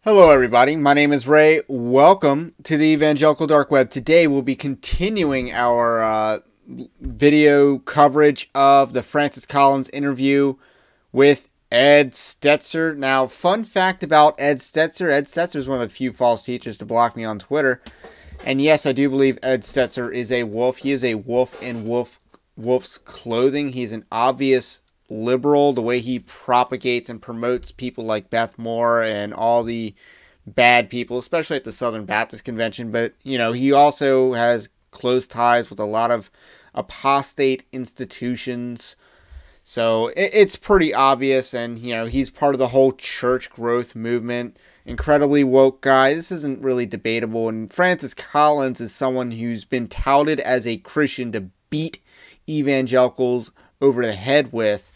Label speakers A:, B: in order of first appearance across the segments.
A: Hello everybody, my name is Ray. Welcome to the Evangelical Dark Web. Today we'll be continuing our video coverage of the Francis Collins interview with Ed Stetzer. Now, fun fact about Ed Stetzer is one of the few false teachers to block me on Twitter. And yes, I do believe Ed Stetzer is a wolf. He is a wolf in wolf's clothing. He's an obvious liberal, the way he propagates and promotes people like Beth Moore and all the bad people, especially at the Southern Baptist Convention. But, you know, he also has close ties with a lot of apostate institutions. So it's pretty obvious. And, you know, he's part of the whole church growth movement. Incredibly woke guy. This isn't really debatable. And Francis Collins is someone who's been touted as a Christian to beat evangelicals over the head with.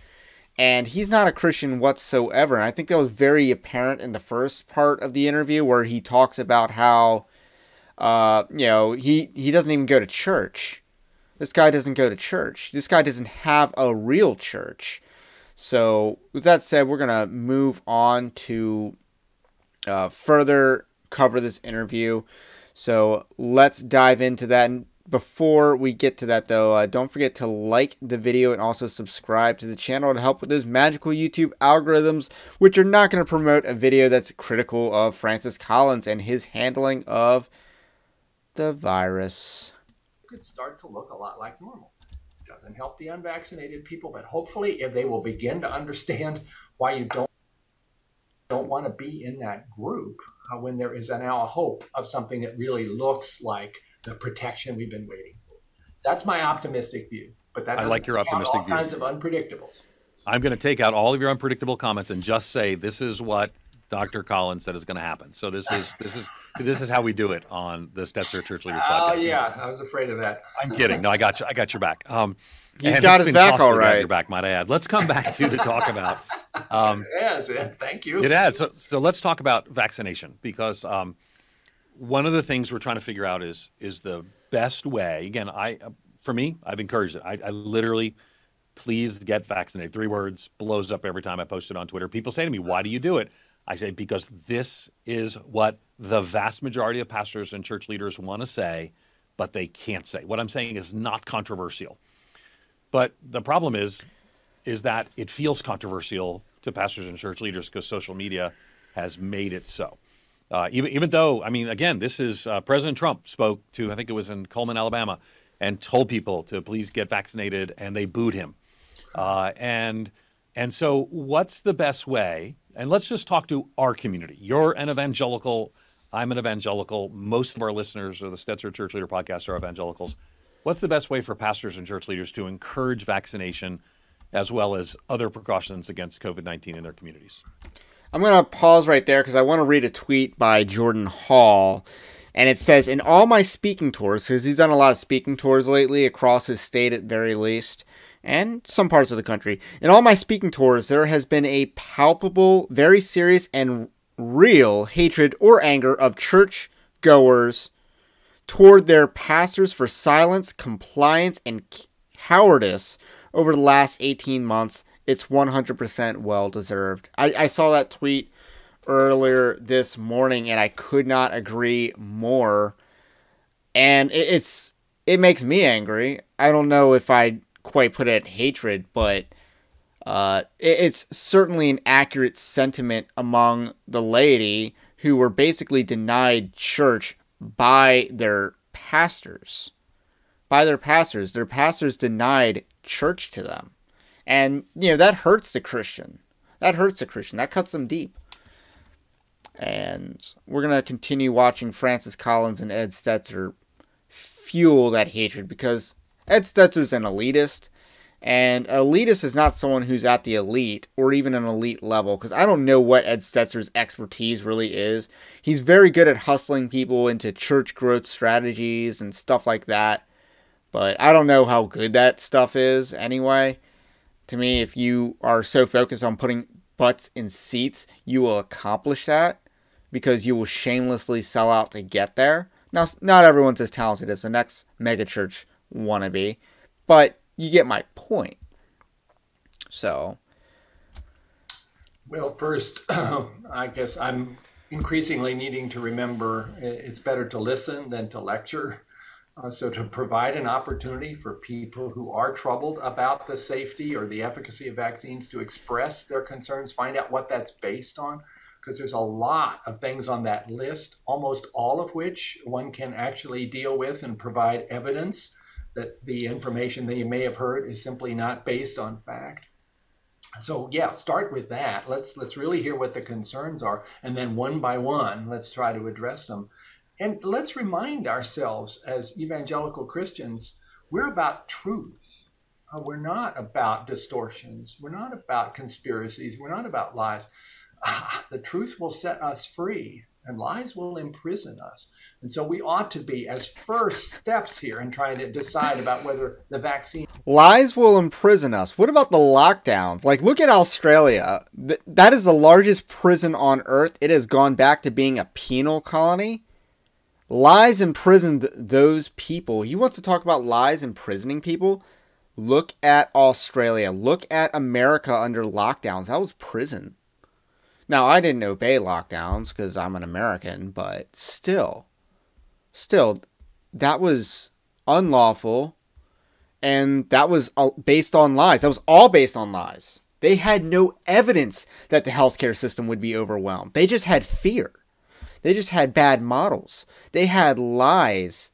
A: And he's not a Christian whatsoever. And I think that was very apparent in the first part of the interview where he talks about how, you know, he doesn't even go to church. This guy doesn't go to church. This guy doesn't have a real church. So with that said, we're going to move on to further cover this interview. So let's dive into that. And before we get to that, though, don't forget to like the video and also subscribe to the channel to help with those magical YouTube algorithms, which are not going to promote a video that's critical of Francis Collins and his handling of the virus.
B: Could start to look a lot like normal. Doesn't help the unvaccinated people, but hopefully if they will begin to understand why you don't want to be in that group when there is now a hope of something that really looks like the protection we've been waiting for. That's my optimistic view. But that
C: I like your optimistic view.
B: All kinds of unpredictables.
C: I'm going to take out all of your unpredictable comments and just say this is what Dr. Collins said is going to happen. So this is how we do it on the Stetzer Church Leaders podcast.
B: Oh yeah, I was afraid of that.
C: I'm kidding. No, I got you. I got your back.
A: He's got his back all right.
C: Your back, might I add. Let's come back to talk about.
B: Yes, thank you.
C: It has. So let's talk about vaccination because. One of the things we're trying to figure out is the best way. Again, for me, I've encouraged it. I literally, please get vaccinated. 3 words, blows up every time I post it on Twitter. People say to me, why do you do it? I say, because this is what the vast majority of pastors and church leaders want to say, but they can't say. What I'm saying is not controversial. But the problem is that it feels controversial to pastors and church leaders because social media has made it so. Even though, I mean, again, this is President Trump spoke to, I think it was in Cullman, Alabama, and told people to please get vaccinated, and they booed him. And so what's the best way? And let's just talk to our community. You're an evangelical. I'm an evangelical. Most of our listeners of the Stetzer Church Leader podcast are evangelicals. What's the best way for pastors and church leaders to encourage vaccination as well as other precautions against COVID-19 in their communities?
A: I'm going to pause right there because I want to read a tweet by Jordan Hall. And it says, in all my speaking tours, because he's done a lot of speaking tours lately across his state at very least, and some parts of the country. In all my speaking tours, there has been a palpable, very serious, and real hatred or anger of church goers toward their pastors for silence, compliance, and cowardice over the last 18 months. It's 100% well-deserved. I saw that tweet earlier this morning, and I could not agree more. And it makes me angry. I don't know if I'd quite put it hatred, but it's certainly an accurate sentiment among the laity who were basically denied church by their pastors. Their pastors denied church to them. And, you know, that hurts the Christian. That cuts them deep. And we're going to continue watching Francis Collins and Ed Stetzer fuel that hatred because Ed Stetzer's an elitist. And an elitist is not someone who's at the elite or even an elite level, because I don't know what Ed Stetzer's expertise really is. He's very good at hustling people into church growth strategies and stuff like that. But I don't know how good that stuff is anyway. To me, if you are so focused on putting butts in seats, you will accomplish that because you will shamelessly sell out to get there. Now, not everyone's as talented as the next megachurch wannabe, but you get my point. So,
B: well, first, I guess I'm increasingly needing to remember it's better to listen than to lecture. So to provide an opportunity for people who are troubled about the safety or the efficacy of vaccines to express their concerns, find out what that's based on, because there's a lot of things on that list, almost all of which one can actually deal with and provide evidence that the information that you may have heard is simply not based on fact. So yeah, start with that. Let's really hear what the concerns are, and then one by one, let's try to address them. And let's remind ourselves as evangelical Christians, we're about truth. We're not about distortions. We're not about conspiracies. We're not about lies. The truth will set us free, and lies will imprison us. And so we ought to be, as first steps here in trying to decide about whether the vaccine...
A: Lies will imprison us. What about the lockdowns? Like, look at Australia. That is the largest prison on earth. It has gone back to being a penal colony. Lies imprisoned those people. He wants to talk about lies imprisoning people? Look at Australia. Look at America under lockdowns. That was prison. Now, I didn't obey lockdowns because I'm an American, but still, that was unlawful, and that was based on lies. That was all based on lies. They had no evidence that the healthcare system would be overwhelmed. They just had fear. They just had bad models. They had lies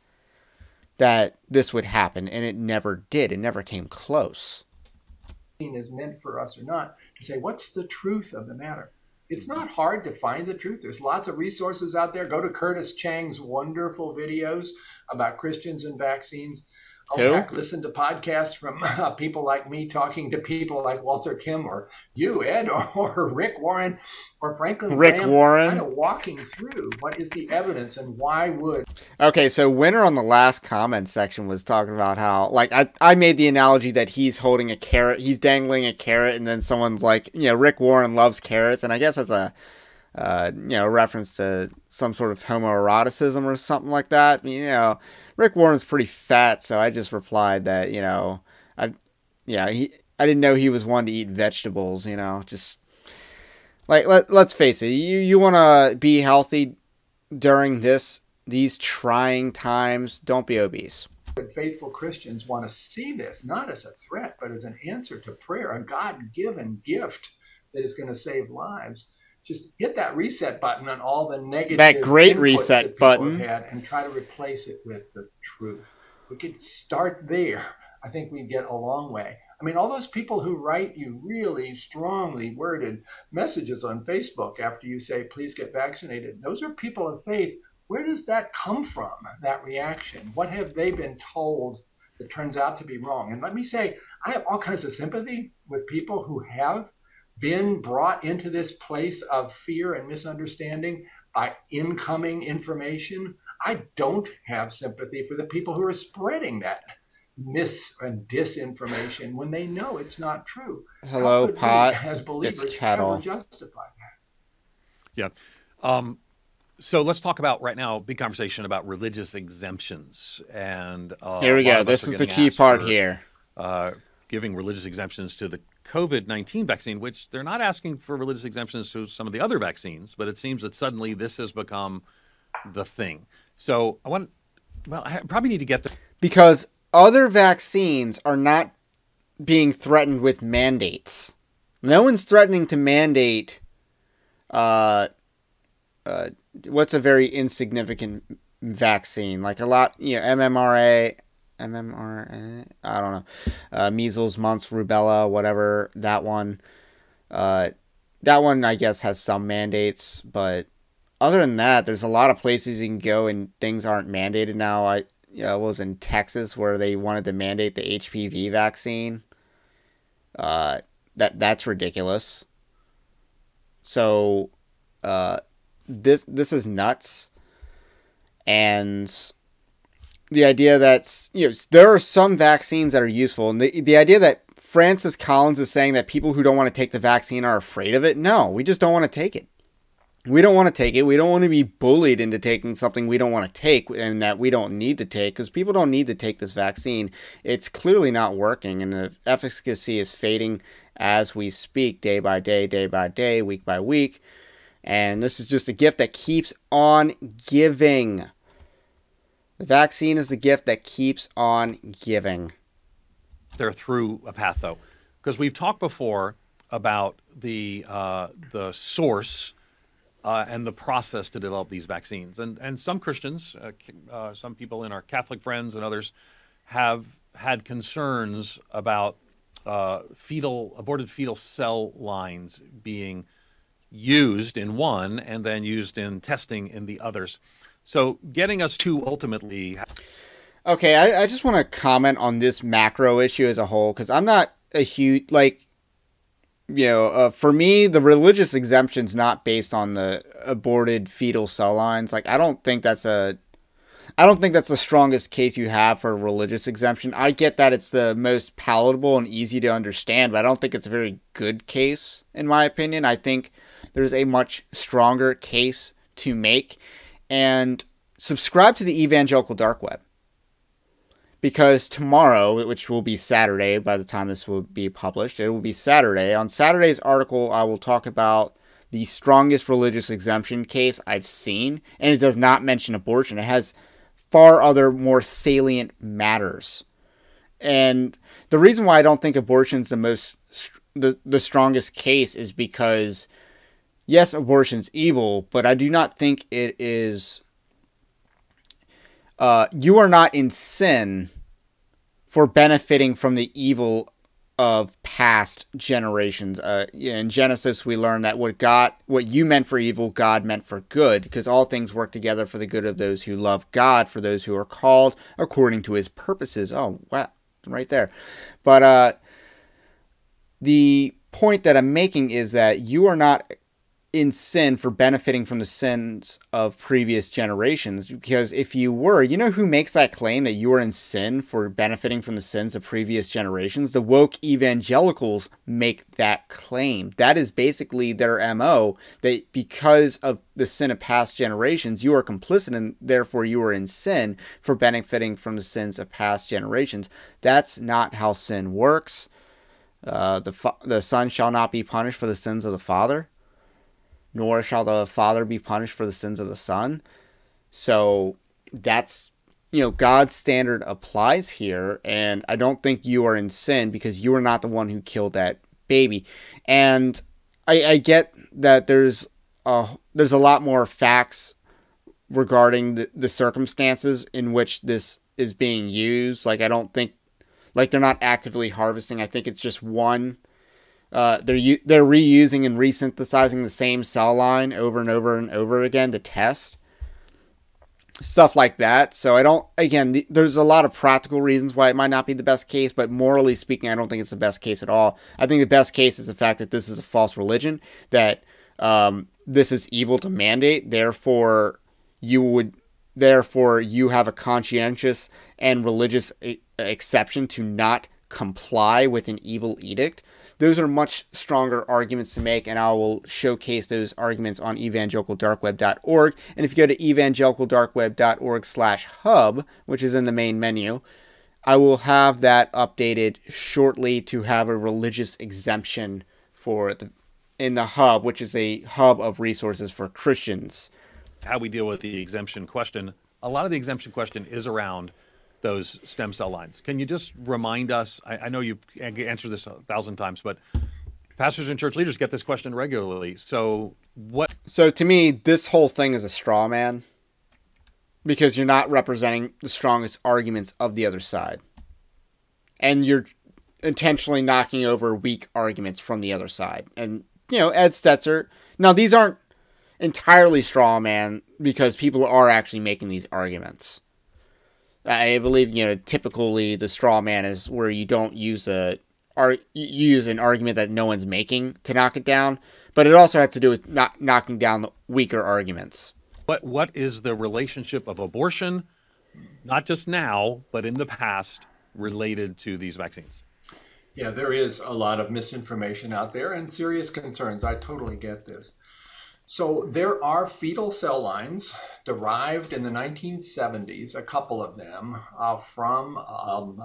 A: that this would happen, and it never did. It never came close.
B: ...is meant for us or not, to say, what's the truth of the matter? It's not hard to find the truth. There's lots of resources out there. Go to Curtis Chang's wonderful videos about Christians and vaccines. Oh, heck, listen to podcasts from people like me talking to people like Walter Kim or you, Ed, or Rick Warren, or Franklin Graham, kind of walking through what is the evidence and why would...
A: Okay, so Winner on the last comment section was talking about how, like, I made the analogy that he's holding a carrot, he's dangling a carrot, and then someone's like, Rick Warren loves carrots, and I guess that's a, reference to some sort of homoeroticism or something like that. Rick Warren's pretty fat, so I just replied that, I didn't know he was one to eat vegetables, just, like, let's face it, you want to be healthy during these trying times, don't be obese.
B: Faithful Christians want to see this, not as a threat, but as an answer to prayer, a God-given gift that is going to save lives. Just hit that reset button on all the negative,
A: that great reset button,
B: had, and try to replace it with the truth. We could start there. I think we'd get a long way. I mean, all those people who write you really strongly worded messages on Facebook after you say, please get vaccinated, those are people of faith. Where does that come from, that reaction? What have they been told that turns out to be wrong? And let me say, I have all kinds of sympathy with people who have been brought into this place of fear and misunderstanding by incoming information. I don't have sympathy for the people who are spreading that mis and disinformation when they know it's not true.
A: Hello,
B: How could
A: Pot.
B: we, as believers,
A: It's Kettle.
B: ever justify that?
C: Yeah. So let's talk about right now, big conversation about religious exemptions. And
A: here we go. This is the key part here.
C: Giving religious exemptions to the COVID-19 vaccine, which they're not asking for religious exemptions to some of the other vaccines, but it seems that suddenly this has become the thing. So I probably need to get there.
A: Because other vaccines are not being threatened with mandates. No one's threatening to mandate what's a very insignificant vaccine, like a lot, MMRA, I don't know, measles, mumps, rubella, whatever, that one I guess has some mandates, but other than that, there's a lot of places you can go and things aren't mandated now. I was in Texas where they wanted to mandate the HPV vaccine. That's ridiculous. So, this is nuts. And the idea that, there are some vaccines that are useful. And the idea that Francis Collins is saying that people who don't want to take the vaccine are afraid of it. No, we just don't want to take it. We don't want to take it. We don't want to be bullied into taking something we don't want to take and that we don't need to take, because people don't need to take this vaccine. It's clearly not working, and the efficacy is fading as we speak, day by day, week by week. And this is just a gift that keeps on giving. The vaccine is the gift that keeps on giving.
C: They're through a path, though, because we've talked before about the source and the process to develop these vaccines, and some Christians, some people in our Catholic friends and others, have had concerns about aborted fetal cell lines being used in one and then used in testing in the others. So getting us to ultimately.
A: Okay, I just want to comment on this macro issue as a whole, because I'm not a huge, for me, the religious exemption's not based on the aborted fetal cell lines. Like, I don't think that's the strongest case you have for a religious exemption. I get that it's the most palatable and easy to understand, but I don't think it's a very good case, in my opinion. I think there's a much stronger case to make. And subscribe to the Evangelical Dark Web. Because tomorrow, which will be Saturday by the time this will be published, it will be Saturday. On Saturday's article, I will talk about the strongest religious exemption case I've seen. And it does not mention abortion. It has far other more salient matters. And the reason why I don't think abortion's the strongest case is because, yes, abortion's evil, but I do not think it is. You are not in sin for benefiting from the evil of past generations. In Genesis, we learn that what you meant for evil, God meant for good, because all things work together for the good of those who love God, for those who are called according to his purposes. Oh, wow, right there. But the point that I'm making is that you are not in sin for benefiting from the sins of previous generations, because if you were, you know who makes that claim that you are in sin for benefiting from the sins of previous generations? The woke evangelicals make that claim. That is basically their MO, that because of the sin of past generations, you are complicit and therefore you are in sin for benefiting from the sins of past generations. That's not how sin works. The son shall not be punished for the sins of the father, nor shall the father be punished for the sins of the son. So that's, God's standard applies here, and I don't think you are in sin because you are not the one who killed that baby. And I get that there's a lot more facts regarding the circumstances in which this is being used. Like, I don't think, they're not actively harvesting. I think it's just one. They're reusing and resynthesizing the same cell line over and over and over again to test stuff like that. So there's a lot of practical reasons why it might not be the best case, but morally speaking, I don't think it's the best case at all. I think the best case is the fact that this is a false religion, that this is evil to mandate. Therefore, you have a conscientious and religious exception to not comply with an evil edict. Those are much stronger arguments to make, and I will showcase those arguments on evangelicaldarkweb.org. And if you go to evangelicaldarkweb.org/hub, which is in the main menu, I will have that updated shortly to have a religious exemption in the hub, which is a hub of resources for Christians.
C: How we deal with the exemption question. A lot of the exemption question is around those stem cell lines. Can you just remind us, I know you've answered this 1,000 times, but pastors and church leaders get this question regularly. So to me, this whole thing is a straw man, because you're not representing the strongest arguments of the other side. And you're intentionally knocking over weak arguments from the other side. And, Ed Stetzer, now these aren't entirely straw man, because people are actually making these arguments. I believe, typically the straw man is where you don't use an argument that no one's making to knock it down, but it also has to do with not knocking down the weaker arguments. What is the relationship of abortion, not just now, but in the past, related to these vaccines?
B: Yeah, there is a lot of misinformation out there and serious concerns. I totally get this. So there are fetal cell lines derived in the 1970s, a couple of them, from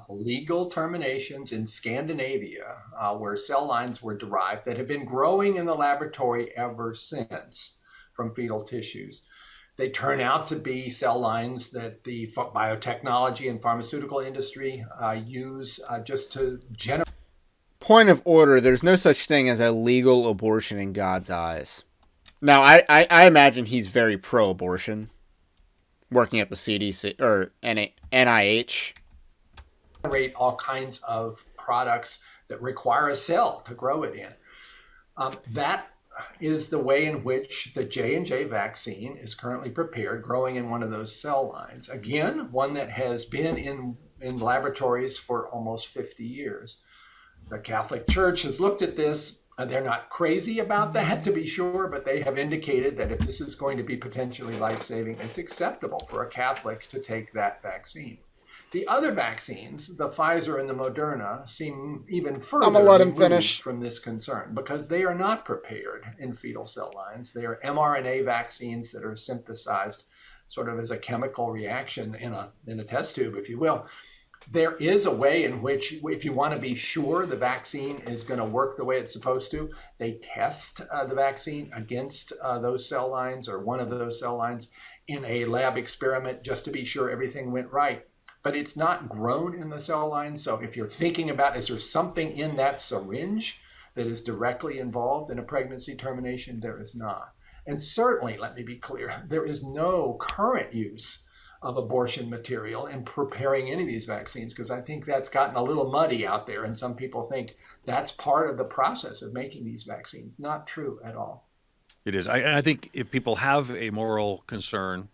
B: legal terminations in Scandinavia, where cell lines were derived that have been growing in the laboratory ever since. from fetal tissues. They turn out to be cell lines that the biotechnology and pharmaceutical industry use just to generate.
A: Point of order, there's no such thing as a legal abortion in God's eyes. Now, I imagine he's very pro-abortion, working at the CDC or NIH.
B: Generate all kinds of products that require a cell to grow it in. That is the way in which the J&J vaccine is currently prepared, growing in one of those cell lines. Again, one that has been in laboratories for almost 50 years. The Catholic Church has looked at this. They're not crazy about that, to be sure, but they have indicated that if this is going to be potentially life-saving, it's acceptable for a Catholic to take that vaccine. The other vaccines, the Pfizer and the Moderna, seem even further removed from this concern because they are not prepared in fetal cell lines. They are mRNA vaccines that are synthesized sort of as a chemical reaction in a test tube, if you will. There is a way in which, if you want to be sure the vaccine is going to work the way it's supposed to, they test the vaccine against those cell lines or one of those cell lines in a lab experiment just to be sure everything went right. But it's not grown in the cell line. So if you're thinking about, is there something in that syringe that is directly involved in a pregnancy termination? There is not. And certainly, let me be clear, there is no current use of abortion material in preparing any of these vaccines, because I think that's gotten a little muddy out there. And some people think that's part of the process of making these vaccines. Not true at all.
C: It is. I think if people have a moral concern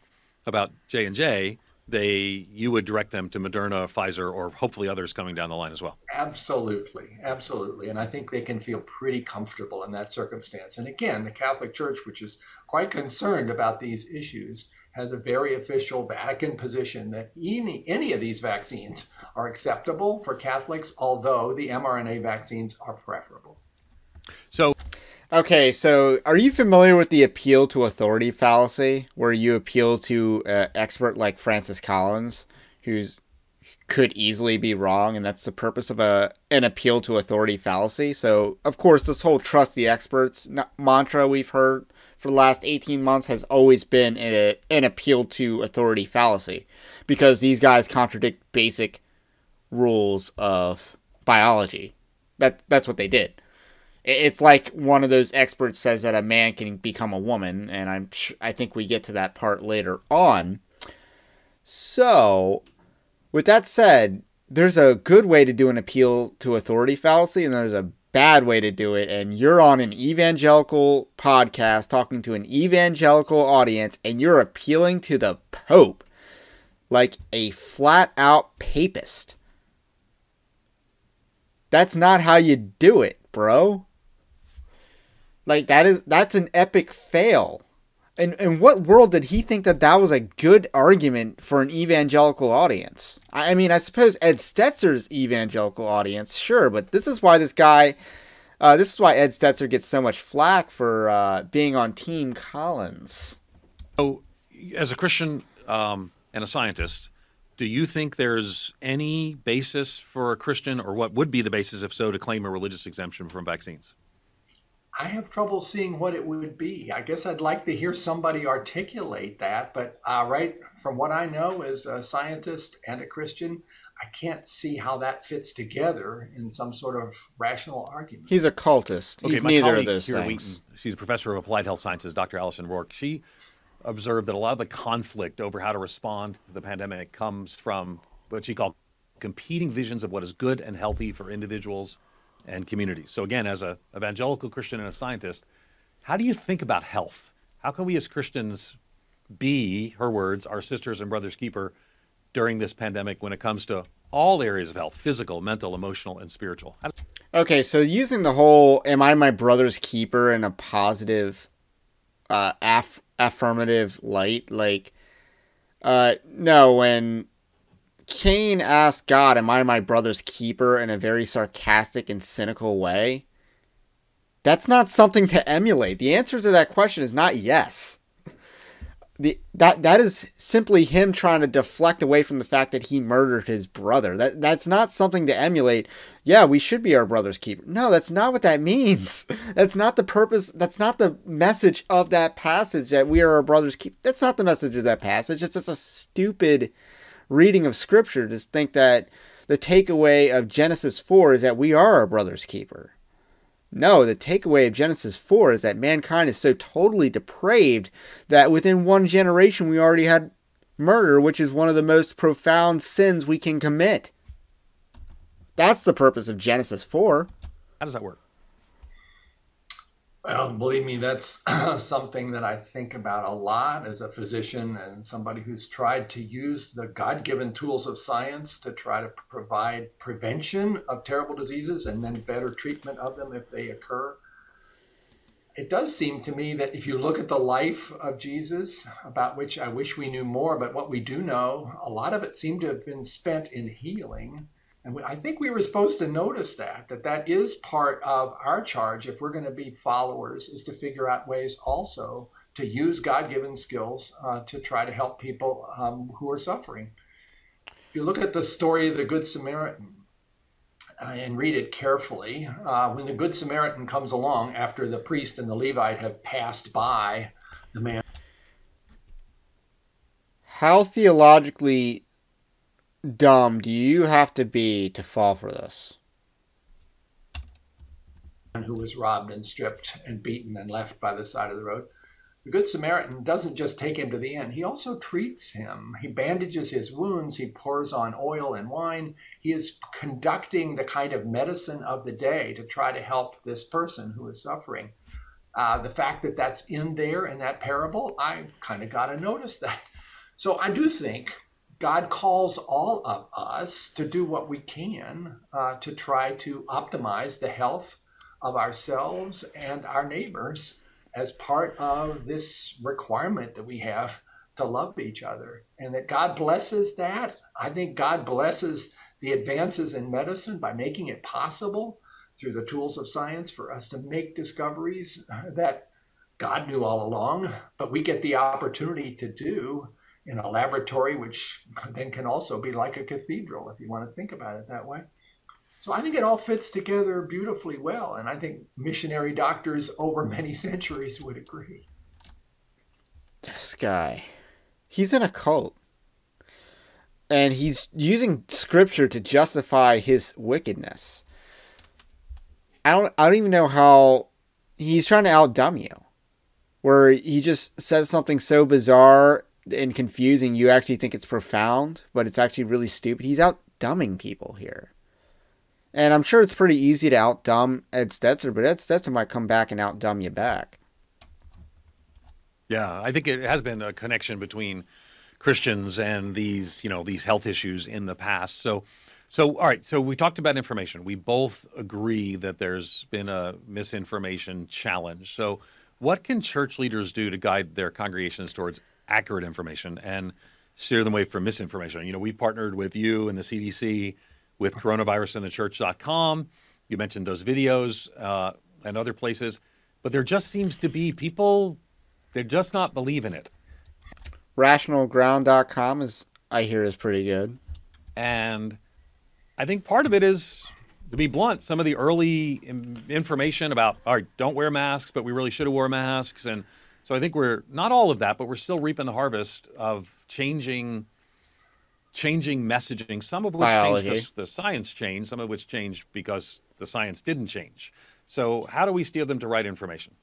C: about J&J, you would direct them to Moderna, Pfizer, or hopefully others coming down the line as well.
B: Absolutely. Absolutely. And I think they can feel pretty comfortable in that circumstance. And again, the Catholic Church, which is quite concerned about these issues, has a very official Vatican position that any of these vaccines are acceptable for Catholics, although the mRNA vaccines are preferable.
A: Okay, so are you familiar with the appeal to authority fallacy, where you appeal to an expert like Francis Collins, who's could easily be wrong, and that's the purpose of an appeal to authority fallacy? So, of course, this whole trust the experts mantra we've heard for the last 18 months has always been an appeal to authority fallacy, because these guys contradict basic rules of biology. That's what they did. It's like one of those experts says that a man can become a woman, and I think we get to that part later on. So, with that said, there's a good way to do an appeal to authority fallacy, and there's a bad way to do it. And you're on an evangelical podcast talking to an evangelical audience, and you're appealing to the Pope like a flat-out papist. That's not how you do it, bro. Like, that's an epic fail. And in what world did he think that was a good argument for an evangelical audience? I mean, I suppose Ed Stetzer's evangelical audience, sure, but this is why Ed Stetzer gets so much flack for being on Team Collins.
C: So, as a Christian and a scientist, do you think there's any basis for a Christian, or what would be the basis, if so, to claim a religious exemption from vaccines?
B: I have trouble seeing what it would be. I guess I'd like to hear somebody articulate that, but right from what I know as a scientist and a Christian, I can't see how that fits together in some sort of rational argument.
A: He's a cultist. He's neither of those things.
C: She's a professor of applied health sciences, Dr. Allison Rourke. She observed that a lot of the conflict over how to respond to the pandemic comes from what she called competing visions of what is good and healthy for individuals and communities. So again, as an evangelical Christian and a scientist, how do you think about health? How can we as Christians be, her words, our sisters and brothers keeper during this pandemic when it comes to all areas of health, physical, mental, emotional, and spiritual?
A: Okay, so using the whole, am I my brother's keeper in a positive, affirmative light, like, no, when Cain asked God, am I my brother's keeper, in a very sarcastic and cynical way, that's not something to emulate. The answer to that question is not yes. that is simply him trying to deflect away from the fact that he murdered his brother. That's not something to emulate. Yeah, we should be our brother's keeper. No, that's not what that means. That's not the purpose. That's not the message of that passage, that we are our brother's keeper. That's not the message of that passage. It's just a stupid reading of scripture to think that the takeaway of Genesis 4 is that we are our brother's keeper. No, the takeaway of Genesis 4 is that mankind is so totally depraved that within one generation we already had murder, which is one of the most profound sins we can commit. That's the purpose of Genesis 4.
C: How does that work?
B: Well, believe me, that's something that I think about a lot as a physician and somebody who's tried to use the God-given tools of science to try to provide prevention of terrible diseases and then better treatment of them if they occur. It does seem to me that if you look at the life of Jesus, about which I wish we knew more, but what we do know, a lot of it seemed to have been spent in healing. And I think we were supposed to notice that is part of our charge if we're going to be followers, is to figure out ways also to use God-given skills to try to help people who are suffering. If you look at the story of the Good Samaritan and read it carefully, when the Good Samaritan comes along after the priest and the Levite have passed by the man.
A: How theologically dumb do you have to be to fall for this?
B: Who was robbed and stripped and beaten and left by the side of the road. The Good Samaritan doesn't just take him to the inn. He also treats him. He bandages his wounds. He pours on oil and wine. He is conducting the kind of medicine of the day to try to help this person who is suffering. The fact that that's in there in that parable, I kind of got to notice that. So I do think God calls all of us to do what we can to try to optimize the health of ourselves and our neighbors as part of this requirement that we have to love each other. And that God blesses that. I think God blesses the advances in medicine by making it possible through the tools of science for us to make discoveries that God knew all along, but we get the opportunity to do in a laboratory, which then can also be like a cathedral, if you want to think about it that way. So I think it all fits together beautifully well. And I think missionary doctors over many centuries would agree.
A: This guy, he's in a cult. And he's using scripture to justify his wickedness. I don't even know how he's trying to outdumb you. Where he just says something so bizarre and confusing, you actually think it's profound, but it's actually really stupid. He's outdumbing people here. And I'm sure it's pretty easy to outdumb Ed Stetzer, but Ed Stetzer might come back and outdumb you back.
C: Yeah, I think it has been a connection between Christians and these health issues in the past. So all right, so we talked about information. We both agree that there's been a misinformation challenge. So what can church leaders do to guide their congregations towards accurate information and steer them away from misinformation? We partnered with you and the CDC with coronavirusinthechurch.com. You mentioned those videos and other places, but there just seems to be people, they're just not believing it.
A: Rationalground.com I hear is pretty good.
C: And I think part of it is, to be blunt, some of the early information about, all right, don't wear masks, but we really should have worn masks. And so I think we're, not all of that, but we're still reaping the harvest of changing messaging, some of which changed because the science changed, some of which changed because the science didn't change. So how do we steer them to right information?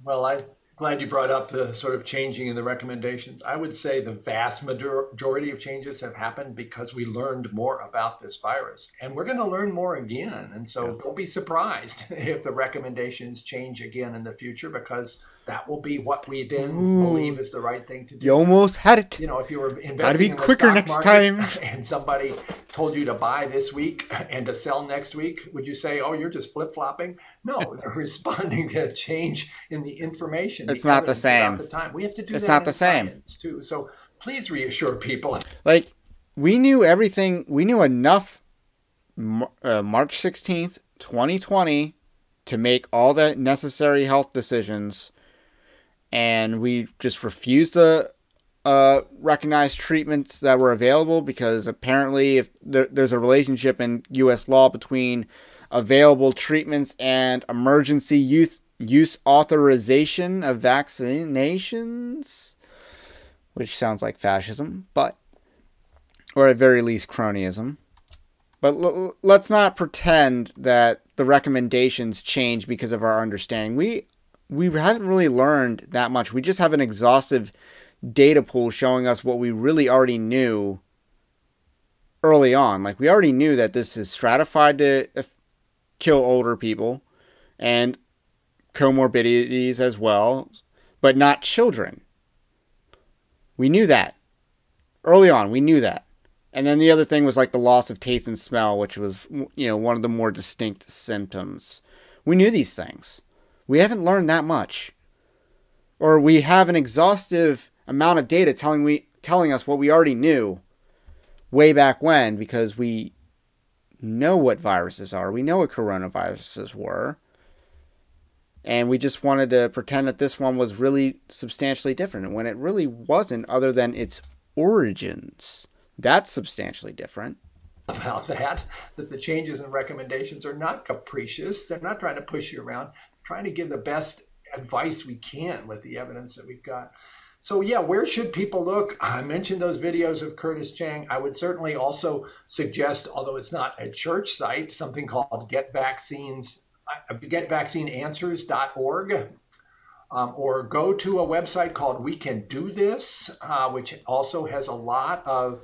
B: Well, I'm glad you brought up the sort of changing in the recommendations. I would say the vast majority of changes have happened because we learned more about this virus. And we're going to learn more again. And so don't be surprised if the recommendations change again in the future, because that will be what we then believe is the right thing to do.
A: You almost had it.
B: If you were investing
A: Gotta be
B: in the
A: quicker
B: stock
A: next
B: market
A: time.
B: and somebody told you to buy this week and to sell next week, would you say, oh, you're just flip-flopping? No, they're responding to change in the information.
A: It's not the same.
B: The time. We have to do
A: it's
B: that
A: not
B: in
A: the same.
B: science too. So please reassure people.
A: Like, we knew everything. We knew enough March 16th, 2020 to make all the necessary health decisions. and we just refused to recognize treatments that were available because apparently if there's a relationship in U.S. law between available treatments and emergency use authorization of vaccinations, which sounds like fascism, but or at very least cronyism. But let's not pretend that the recommendations change because of our understanding. We haven't really learned that much. We just have an exhaustive data pool showing us what we really already knew early on. Like, we already knew that this is stratified to kill older people and comorbidities as well, but not children. We knew that. Early on, we knew that. And then the other thing was like the loss of taste and smell, which was, one of the more distinct symptoms. We knew these things. We haven't learned that much. Or we have an exhaustive amount of data telling us what we already knew way back when, because we know what viruses are. We know what coronaviruses were. And we just wanted to pretend that this one was really substantially different when it really wasn't, other than its origins. That's substantially different.
B: About that the changes and recommendations are not capricious. They're not trying to push you around, trying to give the best advice we can with the evidence that we've got. So yeah, where should people look? I mentioned those videos of Curtis Chang. I would certainly also suggest, although it's not a church site, something called getvaccineanswers.org. Or go to a website called We Can Do This, which also has a lot of...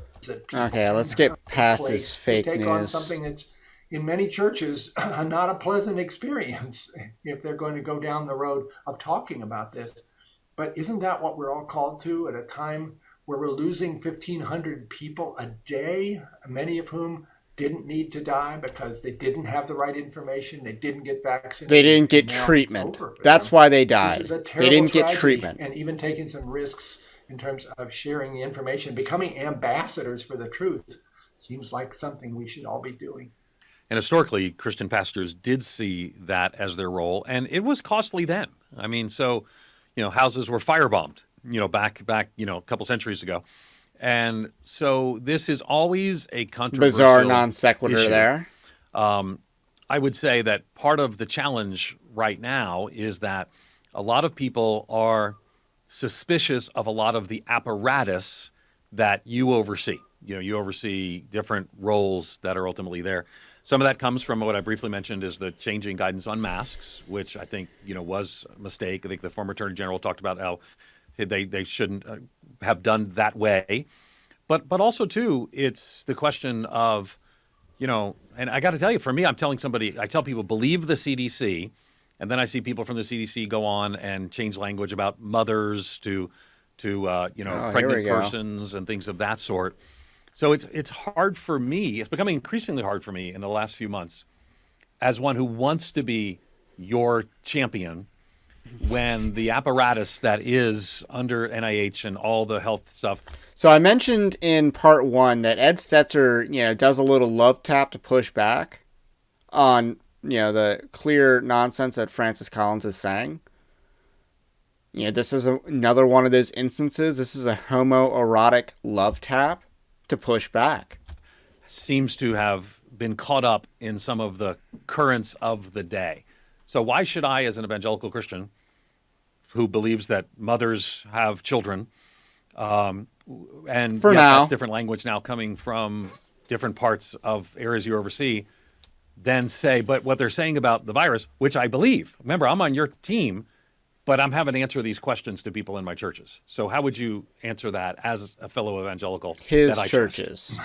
A: Okay, let's get past this fake
B: news. Take on something that's in many churches not a pleasant experience if they're going to go down the road of talking about this. But isn't that what we're all called to at a time where we're losing 1,500 people a day, many of whom didn't need to die because they didn't have the right information, they didn't get vaccinated.
A: They didn't get treatment. That's why they died.
B: This is a terrible
A: they didn't
B: tragedy,
A: get treatment.
B: And even taking some risks in terms of sharing the information, becoming ambassadors for the truth, seems like something we should all be doing.
C: And historically, Christian pastors did see that as their role, and it was costly then. I mean, so, houses were firebombed, back, a couple centuries ago. And so this is always a controversial
A: bizarre non sequitur
C: issue.
A: there.
C: I would say that part of the challenge right now is that a lot of people are suspicious of a lot of the apparatus that you oversee. You oversee different roles that are ultimately there. Some of that comes from what I briefly mentioned is the changing guidance on masks, which I think, was a mistake. I think the former Attorney General talked about how they shouldn't have done that way. But also, too, it's the question of, and I got to tell you, for me, I tell people, believe the CDC. And then I see people from the CDC go on and change language about mothers to pregnant persons and things of that sort. So it's hard for me. It's becoming increasingly hard for me in the last few months as one who wants to be your champion when the apparatus that is under NIH and all the health stuff.
A: So I mentioned in part one that Ed Stetzer, does a little love tap to push back on, the clear nonsense that Francis Collins is saying. This is another one of those instances. This is a homoerotic love tap to push back.
C: Seems to have been caught up in some of the currents of the day. So why should I, as an evangelical Christian who believes that mothers have children, and
A: for now,
C: that's different language now coming from different parts of areas you oversee, then say, but what they're saying about the virus, which I believe, remember, I'm on your team, but I'm having to answer these questions to people in my churches. So how would you answer that as a fellow evangelical?
A: His churches.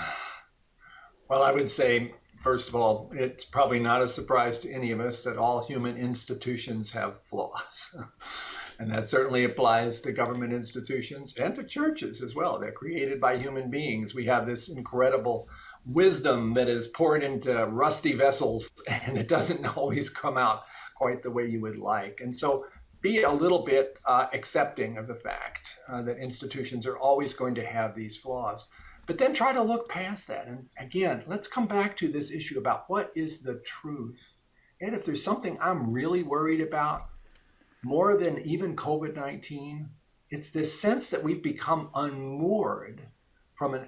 B: Well, I would say, first of all, it's probably not a surprise to any of us that all human institutions have flaws. And that certainly applies to government institutions and to churches as well. They're created by human beings. We have this incredible wisdom that is poured into rusty vessels, and it doesn't always come out quite the way you would like. And so be a little bit accepting of the fact that institutions are always going to have these flaws. But then try to look past that. And again, let's come back to this issue about what is the truth. And if there's something I'm really worried about, more than even COVID-19, it's this sense that we've become unmoored from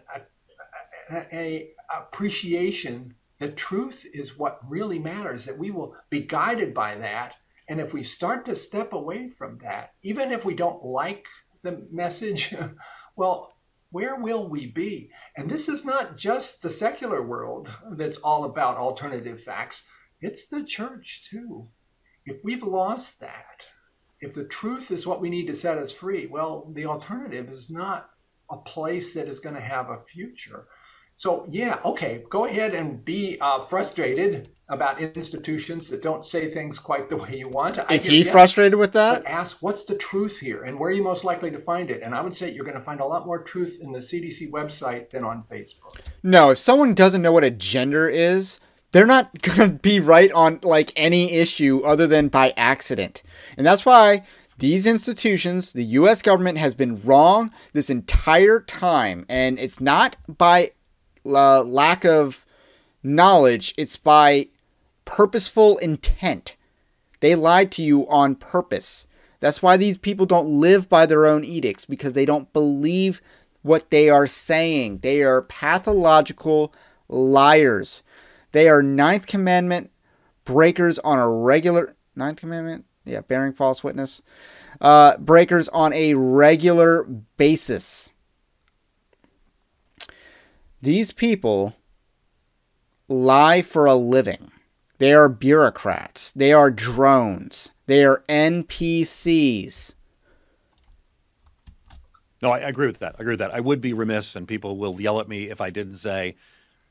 B: a appreciation that truth is what really matters, that we will be guided by that. And if we start to step away from that, even if we don't like the message, well, where will we be? And this is not just the secular world that's all about alternative facts. It's the church too. If we've lost that, if the truth is what we need to set us free, well, the alternative is not a place that is going to have a future. So yeah, okay, go ahead and be frustrated about institutions that don't say things quite the way you want.
A: Is he frustrated with that?
B: But ask, what's the truth here, and where are you most likely to find it? And I would say you're going to find a lot more truth in the CDC website than on Facebook.
A: No, if someone doesn't know what a gender is, they're not going to be right on like any issue other than by accident. And that's why these institutions, the U.S. government has been wrong this entire time. And it's not by lack of knowledge, it's by purposeful intent. They lied to you on purpose. That's why these people don't live by their own edicts, because they don't believe what they are saying. They are pathological liars. They are Ninth Commandment breakers on a regular... Ninth Commandment? Yeah, bearing false witness. Breakers on a regular basis. These people lie for a living. They are bureaucrats. They are drones. They are NPCs.
C: No, I agree with that. I agree with that. I would be remiss, and people will yell at me if I didn't say,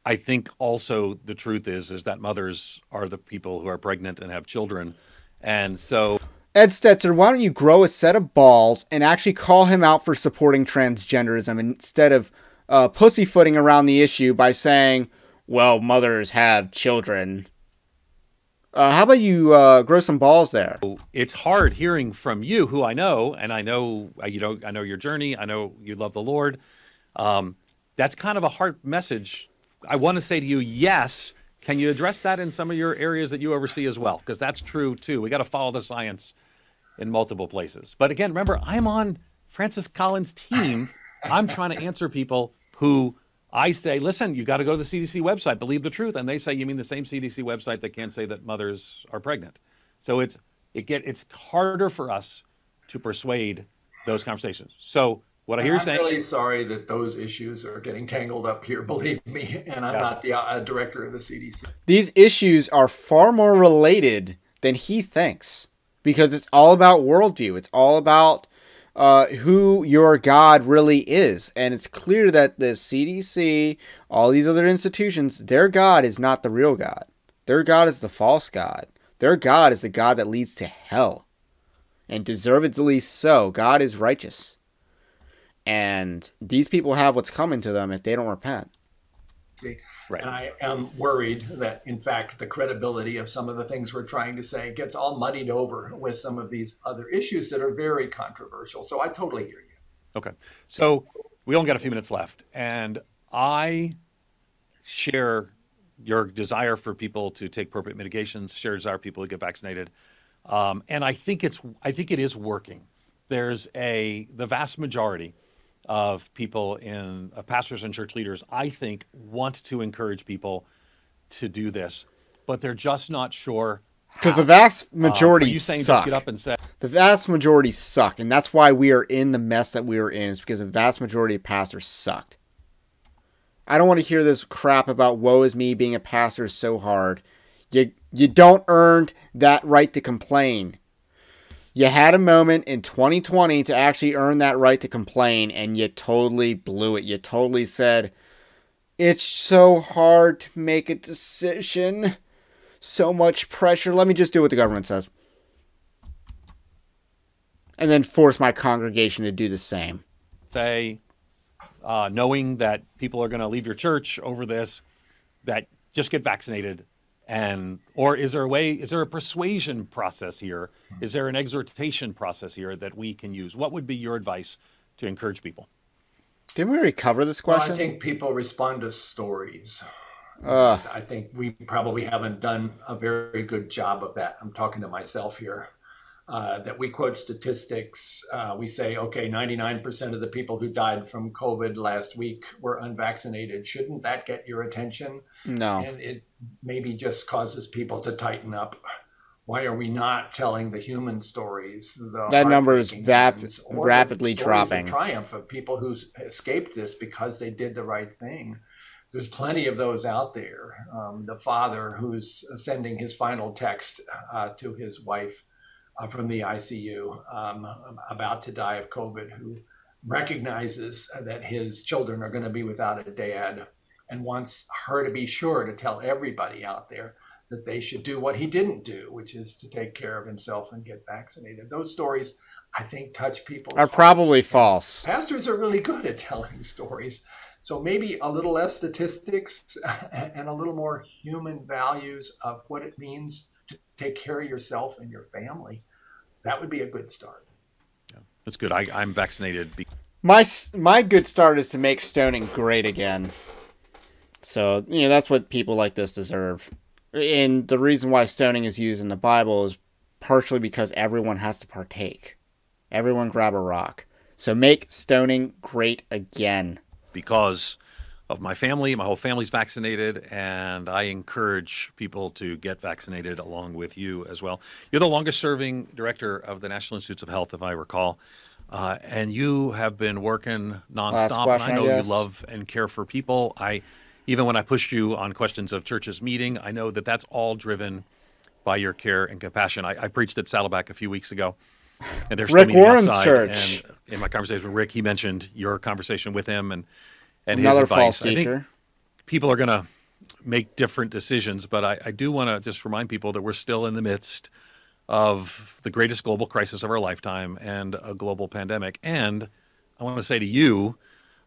C: I think also the truth is that mothers are the people who are pregnant and have children. And so...
A: Ed Stetzer, why don't you grow a set of balls and actually call him out for supporting transgenderism instead of pussyfooting around the issue by saying, well, mothers have children. How about you grow some balls there?
C: It's hard hearing from you, who I know, and I know I know your journey. I know you love the Lord. That's kind of a hard message. I want to say to you, yes. Can you address that in some of your areas that you oversee as well? Because that's true too. We got to follow the science in multiple places. But again, remember, I'm on Francis Collins' team. I'm trying to answer people who I say, listen, you got to go to the CDC website, believe the truth. And they say, you mean the same CDC website that can't say that mothers are pregnant. So it's harder for us to persuade those conversations. So what I hear you saying...
B: I'm really sorry that those issues are getting tangled up here, believe me. And I'm not the director of the CDC.
A: These issues are far more related than he thinks, because it's all about worldview. It's all about who your God really is. And it's clear that the CDC, all these other institutions, their God is not the real God. Their God is the false God. Their God is the God that leads to hell. And deservedly so. God is righteous. And these people have what's coming to them if they don't repent.
B: Right. And I am worried that, in fact, the credibility of some of the things we're trying to say gets all muddied over with some of these other issues that are very controversial. So I totally hear you.
C: Okay. So we only got a few minutes left. And I share your desire for people to take appropriate mitigations, share desire for people to get vaccinated. And I think it is working. There's the vast majority of people pastors and church leaders, I think, want to encourage people to do this, but they're just not sure.
A: Because the vast majority
C: suck.
A: Just
C: get up and say,
A: the vast majority suck, and that's why we are in the mess that we are in, is because the vast majority of pastors sucked. I don't want to hear this crap about woe is me, being a pastor is so hard. You don't earn that right to complain. You had a moment in 2020 to actually earn that right to complain, and you totally blew it. You totally said, it's so hard to make a decision. So much pressure. Let me just do what the government says. And then force my congregation to do the same.
C: Knowing that people are going to leave your church over this, that just get vaccinated. Or is there a persuasion process here? Is there an exhortation process here that we can use? What would be your advice to encourage people?
A: Didn't we already cover this question?
B: Well, I think people respond to stories. I think we probably haven't done a very good job of that. I'm talking to myself here. that we quote statistics. We say, okay, 99% of the people who died from COVID last week were unvaccinated. Shouldn't that get your attention?
A: No.
B: And it maybe just causes people to tighten up. Why are we not telling the human stories?
A: That number is rapidly dropping.
B: The triumph of people who escaped this because they did the right thing. There's plenty of those out there. The father who's sending his final text to his wife from the ICU, about to die of COVID, who recognizes that his children are going to be without a dad and wants her to be sure to tell everybody out there that they should do what he didn't do, which is to take care of himself and get vaccinated. Those stories, I think, touch people's hearts.
A: Probably false.
B: Pastors are really good at telling stories. So maybe a little less statistics and a little more human values of what it means to take care of yourself and your family. That would be a good start.
C: Yeah, that's good. I'm vaccinated.
A: My good start is to make stoning great again. So, that's what people like this deserve. And the reason why stoning is used in the Bible is partially because everyone has to partake. Everyone grab a rock. So make stoning great again.
C: Because of my family, my whole family's vaccinated, and I encourage people to get vaccinated along with you as well. You're the longest serving director of the National Institutes of Health, if I recall. And you have been working nonstop. And I know you love and care for people. Even when I pushed you on questions of churches meeting, I know that that's all driven by your care and compassion. I preached at Saddleback a few weeks ago, and there's
A: Rick Warren's church.
C: And in my conversation with Rick, he mentioned your conversation with him and
A: another
C: his advice.
A: False teacher.
C: I think people are going to make different decisions, but I do want to just remind people that we're still in the midst of the greatest global crisis of our lifetime and a global pandemic. And I want to say to you,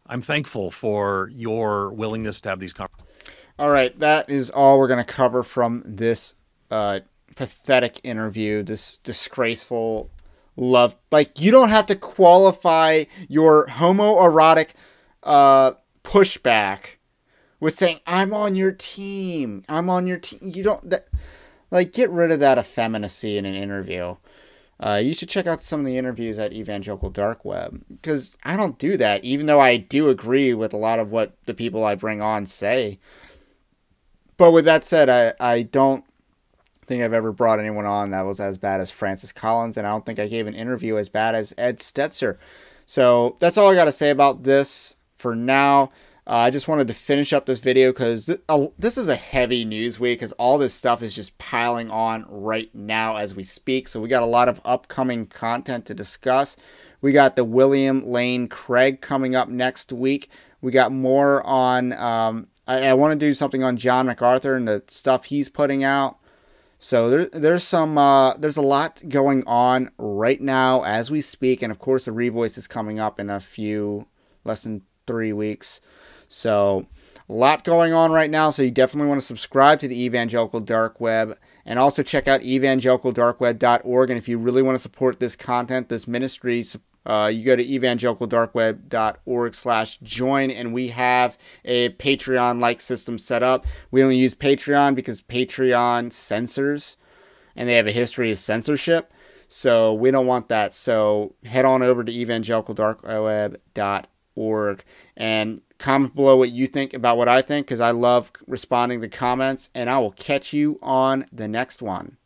C: I'm thankful for your willingness to have these conversations.
A: All right, that is all we're going to cover from this pathetic interview, this disgraceful love. Like, you don't have to qualify your homoerotic pushback with saying, I'm on your team. I'm on your team. You don't, get rid of that effeminacy in an interview. You should check out some of the interviews at Evangelical Dark Web, because I don't do that, even though I do agree with a lot of what the people I bring on say. But with that said, I don't think I've ever brought anyone on that was as bad as Francis Collins, and I don't think I gave an interview as bad as Ed Stetzer. So that's all I got to say about this for now. I just wanted to finish up this video because this is a heavy news week, because all this stuff is just piling on right now as we speak. So we got a lot of upcoming content to discuss. We got the William Lane Craig coming up next week. We got more on, I want to do something on John MacArthur and the stuff he's putting out. So there's a lot going on right now as we speak. And of course the Revoice is coming up in less than 3 weeks. So a lot going on right now. So you definitely want to subscribe to the Evangelical Dark Web, and also check out evangelicaldarkweb.org. And if you really want to support this content, this ministry, you go to evangelicaldarkweb.org/join, and we have a Patreon-like system set up. We only use Patreon because Patreon censors, and they have a history of censorship. So we don't want that. So head on over to evangelicaldarkweb.org and comment below what you think about what I think, because I love responding to comments, and I will catch you on the next one.